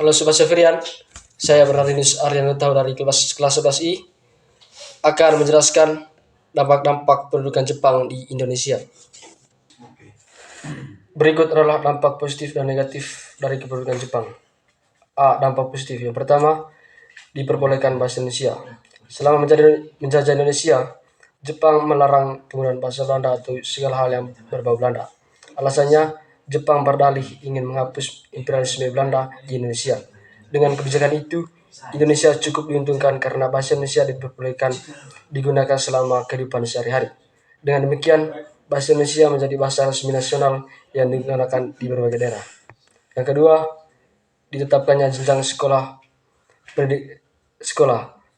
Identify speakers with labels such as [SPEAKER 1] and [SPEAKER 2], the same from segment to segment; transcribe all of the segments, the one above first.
[SPEAKER 1] Halo Sobat Seferian, saya Bernardinus Aryanto dari kelas 11I akan menjelaskan dampak-dampak pendudukan Jepang di Indonesia. Berikut adalah dampak positif dan negatif dari kependudukan Jepang. A. Dampak positif. Yang pertama, diperbolehkan bahasa Indonesia. Selama menjajah Indonesia, Jepang melarang penggunaan bahasa Belanda atau segala hal yang berbau Belanda. Alasannya, Jepang berdalih ingin menghapus imperialisme Belanda di Indonesia. Dengan kebijakan itu, Indonesia cukup diuntungkan karena bahasa Indonesia diperbolehkan digunakan selama kehidupan sehari-hari. Dengan demikian, bahasa Indonesia menjadi bahasa resmi nasional yang digunakan di berbagai daerah. Yang kedua, ditetapkannya jenjang sekolah.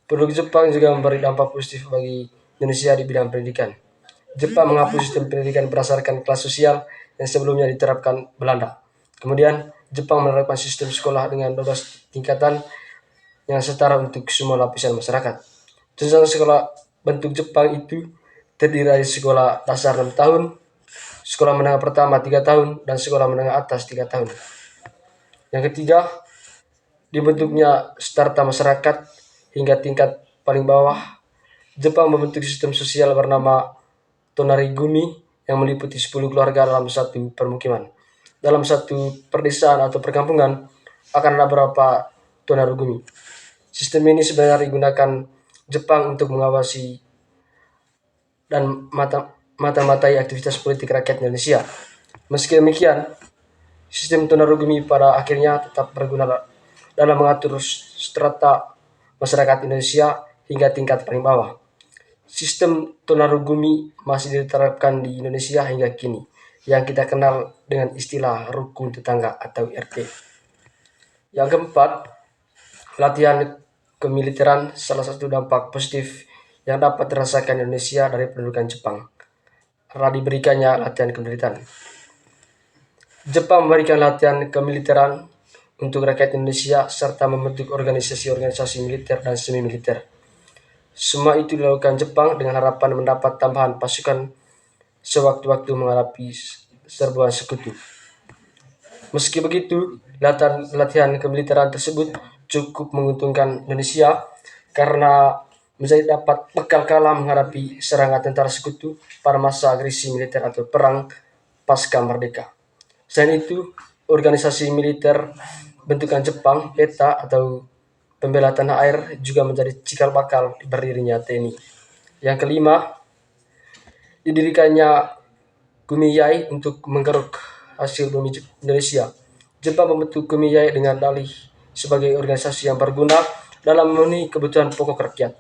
[SPEAKER 1] Penduduk Jepang juga memberi dampak positif bagi Indonesia di bidang pendidikan. Jepang menghapus sistem pendidikan berdasarkan kelas sosial yang sebelumnya diterapkan Belanda. Kemudian, Jepang menerapkan sistem sekolah dengan 12 tingkatan yang setara untuk semua lapisan masyarakat. Jenjang sekolah bentuk Jepang itu terdiri dari sekolah dasar 6 tahun, sekolah menengah pertama 3 tahun, dan sekolah menengah atas 3 tahun. Yang ketiga, dibentuknya strata masyarakat hingga tingkat paling bawah. Jepang membentuk sistem sosial bernama Tonarigumi yang meliputi 10 keluarga dalam satu permukiman. Dalam satu perdesaan atau perkampungan akan ada beberapa Tonarigumi. Sistem ini sebenarnya digunakan Jepang untuk mengawasi dan mata-matai aktivitas politik rakyat Indonesia. Meski demikian, sistem Tonarigumi pada akhirnya tetap berguna dalam mengatur strata masyarakat Indonesia hingga tingkat paling bawah. Sistem Tonarigumi masih diterapkan di Indonesia hingga kini, yang kita kenal dengan istilah rukun tetangga atau RT. Yang keempat, latihan kemiliteran salah satu dampak positif yang dapat dirasakan Indonesia dari pendudukan Jepang karena diberikannya latihan kemiliteran. Jepang memberikan latihan kemiliteran untuk rakyat Indonesia serta membentuk organisasi-organisasi militer dan semi-militer. Semua itu dilakukan Jepang dengan harapan mendapat tambahan pasukan sewaktu-waktu menghadapi serbuan sekutu. Meski begitu, latihan kemiliteran tersebut cukup menguntungkan Indonesia karena menjadi dapat bekal kala menghadapi serangan tentara sekutu pada masa agresi militer atau perang pasca merdeka. Selain itu, organisasi militer bentukan Jepang, ETA atau pembela tanah air juga menjadi cikal bakal berdirinya TNI. Yang kelima, didirikannya Gumiyai untuk menggeruk hasil bumi Indonesia. Jepang membentuk Gumiyai dengan dalih sebagai organisasi yang berguna dalam memenuhi kebutuhan pokok rakyat.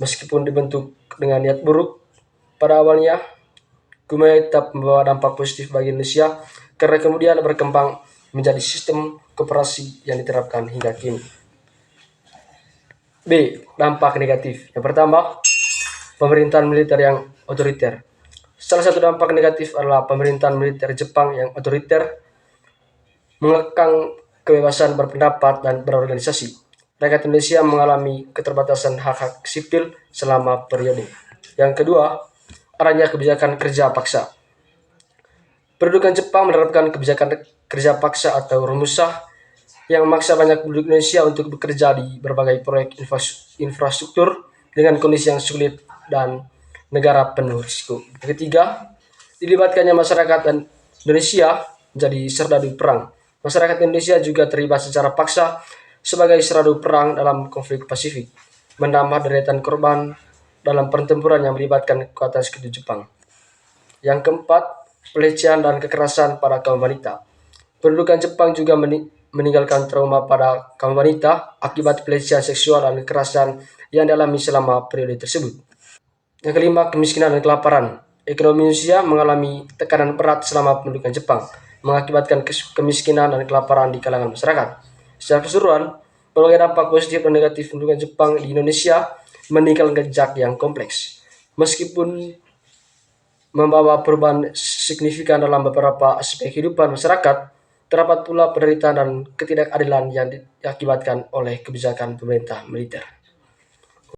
[SPEAKER 1] Meskipun dibentuk dengan niat buruk pada awalnya, Gumiyai tetap membawa dampak positif bagi Indonesia karena kemudian berkembang menjadi sistem koperasi yang diterapkan hingga kini. B. Dampak negatif. Yang pertama, pemerintahan militer yang otoriter. Salah satu dampak negatif adalah pemerintahan militer Jepang yang otoriter mengekang kebebasan berpendapat dan berorganisasi. Rakyat Indonesia mengalami keterbatasan hak-hak sipil selama periode. Yang kedua, adanya kebijakan kerja paksa. Pendudukan Jepang menerapkan kebijakan kerja paksa atau rumusah yang memaksa banyak penduduk Indonesia untuk bekerja di berbagai proyek infrastruktur dengan kondisi yang sulit dan negara penuh risiko. Yang ketiga, dilibatkannya masyarakat dan Indonesia menjadi serdadu perang. Masyarakat Indonesia juga terlibat secara paksa sebagai serdadu perang dalam konflik Pasifik, menambah deretan korban dalam pertempuran yang melibatkan kekuatan sekutu Jepang. Yang keempat, pelecehan dan kekerasan pada kaum wanita. Pendudukan Jepang juga meninggalkan trauma pada kaum wanita akibat pelecehan seksual dan kekerasan yang dialami selama periode tersebut. Yang kelima, kemiskinan dan kelaparan. Ekonomi Indonesia mengalami tekanan berat selama pendudukan Jepang, mengakibatkan kemiskinan dan kelaparan di kalangan masyarakat. Secara keseluruhan, berbagai dampak positif dan negatif pendudukan Jepang di Indonesia meninggalkan jejak yang kompleks. Meskipun membawa perubahan signifikan dalam beberapa aspek kehidupan masyarakat, terdapat pula penderitaan dan ketidakadilan yang diakibatkan oleh kebijakan pemerintah militer.